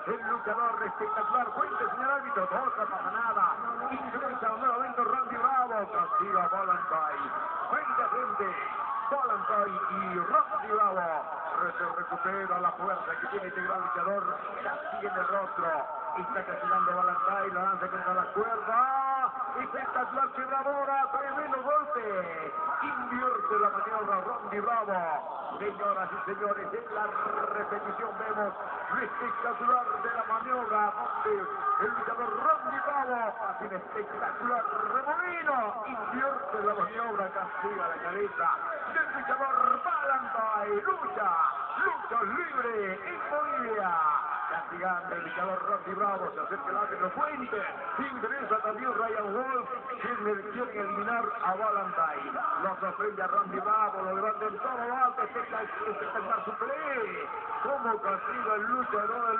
el luchador espectacular. Cuente, señor árbitro, otra pasanada. Ingresa nuevamente Randy Bravo, castiga a Valentine. Frente a frente, Valentine y Randy Bravo. Se recupera la fuerza que tiene este gran luchador. Castiga en el rostro. Está castigando Valentine, la lanza contra la cuerda. Espectacular que bravura, tremendo golpe. Invierte la maniobra Randy Bravo. Señoras y señores, en la repetición vemos lo espectacular de la maniobra donde el luchador Randy Bravo hace un espectacular remolino. Invierte la maniobra, castiga la cabeza del luchador Valentine. Lucha libre en Bolivia. Castigando el luchador Randy Bravo, se acerca el árbitro Fuente, ingresa también Ryan Wolf, quien quiere eliminar a Valentine. Lo sorprende a Randy Bravo, lo levanta en todo lo alto, espectacular su play. Como castiga el luchador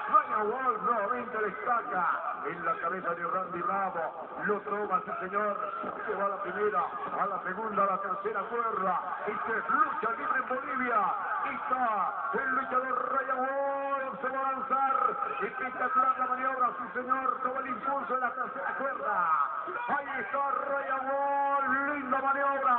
Ryan Wolf nuevamente destaca en la cabeza de Randy Bravo, lo toma, sí señor, se va a la primera, a la segunda, a la tercera cuerda. Esta es lucha libre en Bolivia. Está el luchador Ryan Wolf, se va a lanzar, espectacular la maniobra, sí señor, toma el impulso en la tercera cuerda. Ahí está Ryan Wolf, linda maniobra.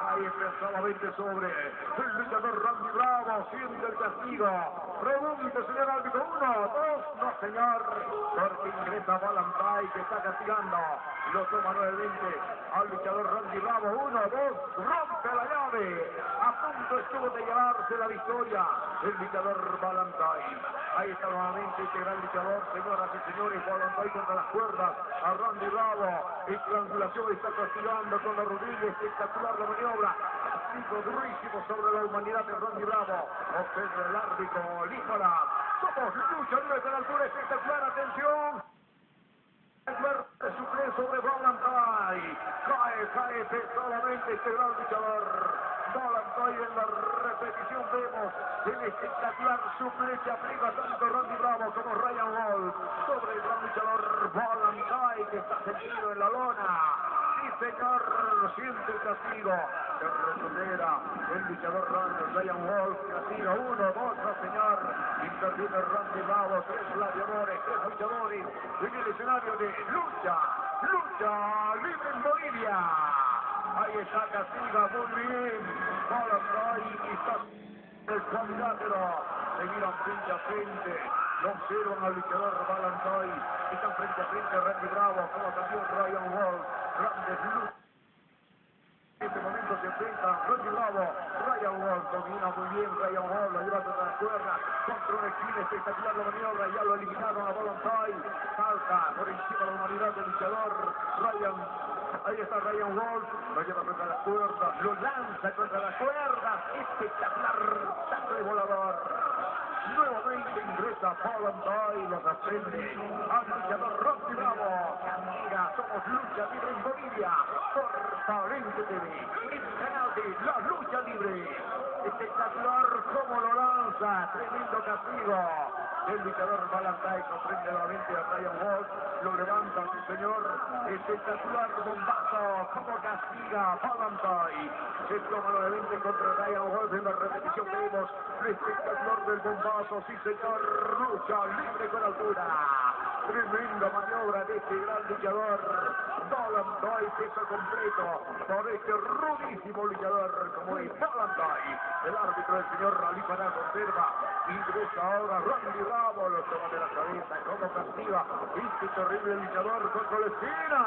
Cae pesadamente sobre el luchador Randy Bravo, siente el castigo. Pregunte, señor árbitro, 1, 2, no señor, porque ingresa Valentine que está castigando. Lo toma nuevamente al luchador Randy Bravo, 1, 2, rompe la llave. A punto estuvo de llevarse la victoria el luchador Valentine. Ahí está nuevamente este gran luchador, señoras y señores, Valentine contra las cuerdas a Randy Bravo. Estrangulación, está castigando con la rodilla, espectacular la maniobra. Castigo durísimo sobre la humanidad de Randy Bravo. Observa el árbitro Lífara. Somos lucha libre de la altura, espectacular, atención. Suple sobre Valentine. Cae pesadamente este gran luchador. Valentine en la repetición vemos el espectacular suplente aplica tanto Randy Bravo como Ryan Wolf sobre el gran luchador Valentine que está tendido en la lona. Sí señor, siente el castigo. Se recupera el luchador Ryan Wolf, castiga 1, 2, no señor. Interviene Randy Bravo, 3 gladiadores, 3 luchadores en el escenario de lucha libre en Bolivia. Ahí está, castiga muy bien. Valentine está el cuadrilátero. Se miran frente a frente. Lo observan al luchador Valentine. Están frente a frente Randy Bravo, como también Ryan Wolf. Grandes luchas. En este momento se enfrentan Randy Bravo, Ryan Wolf domina muy bien, Ryan Wolf lo lleva contra la cuerda, contra una esquina espectacular la maniobra, ya lo eliminaron a Valentine, salta por encima de la humanidad del luchador Ryan, ahí está Ryan Wolf, lo lleva contra la cuerda, lo lanza contra las cuerdas, espectacular, salto de volador. Nuevamente ingresa Valentine, los aprende al luchador Randy Bravo. Castiga, somos lucha libre en Bolivia por Palenque TV, el canal de la lucha libre. Espectacular como lo lanza, tremendo castigo. El luchador Valentine sorprende nuevamente a Ryan Wolf, lo levanta, sí señor. Espectacular bombazo, como castiga Valentine. Se toma nuevamente contra Ryan Wolf en la repetición vemos lo espectacular del bombazo, sí señor, lucha libre con altura. Tremenda maniobra de este gran luchador. Valentine, peso completo por este rudísimo luchador como es Valentine. El árbitro, el señor Ralífara, observa. Ingresa ahora Randy Bravo, lo toma de la cabeza, como castiga este terrible luchador contra la esquina.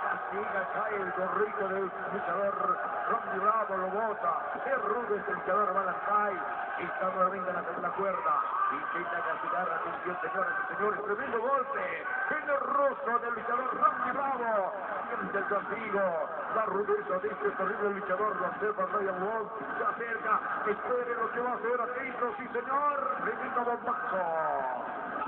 Castiga, cae el gorrito del luchador Randy Bravo, lo bota. Es rudo este luchador Valentine. Está nuevamente en la segunda cuerda. Intenta castigar, atención señoras y señores, tremendo golpe en el rostro del luchador Randy Bravo. Siente el castigo, la rudeza de este terrible luchador, lo observa Ryan Wolf, se acerca, espere lo que va a hacer, atento, sí señor, tremendo bombazo.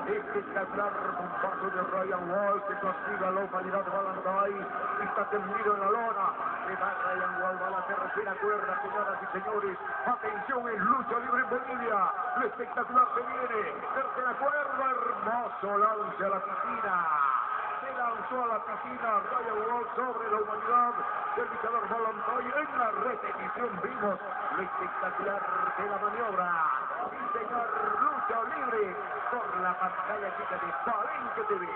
Espectacular bombazo de Ryan Wolf que castiga a la humanidad de Valentine. Está tendido en la lona. Le va Ryan Wolf a la tercera cuerda, señoras y señores. Atención, en lucha libre en Bolivia. Lo espectacular se viene. Tercera cuerda, hermoso lance a la piscina. Se lanzó a la piscina Ryan Wolf sobre la humanidad del luchador Valentine. En la repetición vimos lo espectacular de la maniobra. Sí, señor, lucha lucha libre por la pantalla chica de Palenque TV,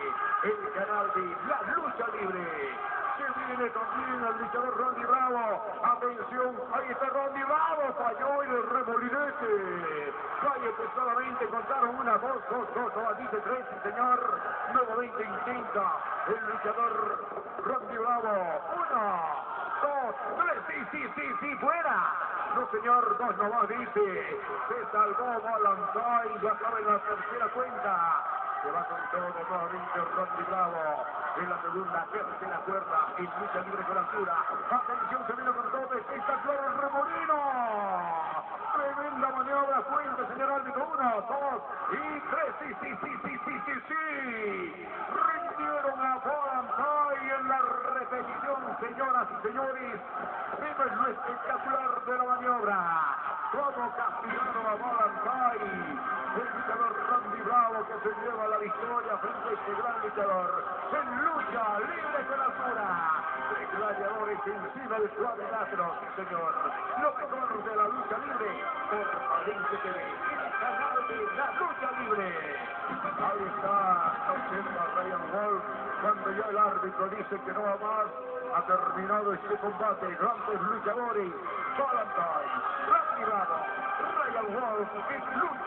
el canal de la lucha libre. Se viene también el luchador Ronnie Bravo. Atención, ahí está Ronnie Bravo, falló en el remolinete. Cállate, solamente contaron una, dos, dice tres, sí, señor. Nuevamente intenta el luchador Ronnie Bravo. Una, dos, tres, sí, fuera. No, señor, dos nomás dice. Se salvó Valentine, ya acaba en la tercera cuenta. Se va con todo nuevamente Ronnie Bravo. En la segunda, tercera cuerda, en lucha libre con altura. Atención, se viene con todo, está claro el remolino. Tremenda maniobra, cuenta, señor árbitro. Una, dos y tres, sí. Rindieron a Valentine en la repetición, señoras y señores. Vemos lo espectacular de la maniobra. Cómo castigaron a Valentine. El luchador Ronnie Bravo que se lleva la victoria frente a este gran luchador. En lucha libre con altura. Tres gladiadores encima del cuadrilátero, sí señor. Lo mejor de la lucha libre por Palenque TV, el canal de la lucha libre. Ahí está, observa Ryan Wolf, cuando ya el árbitro dice que no va más. Ha terminado este combate. Grandes luchadores. Valentine, Ronnie Bravo, Ryan Wolf, en lucha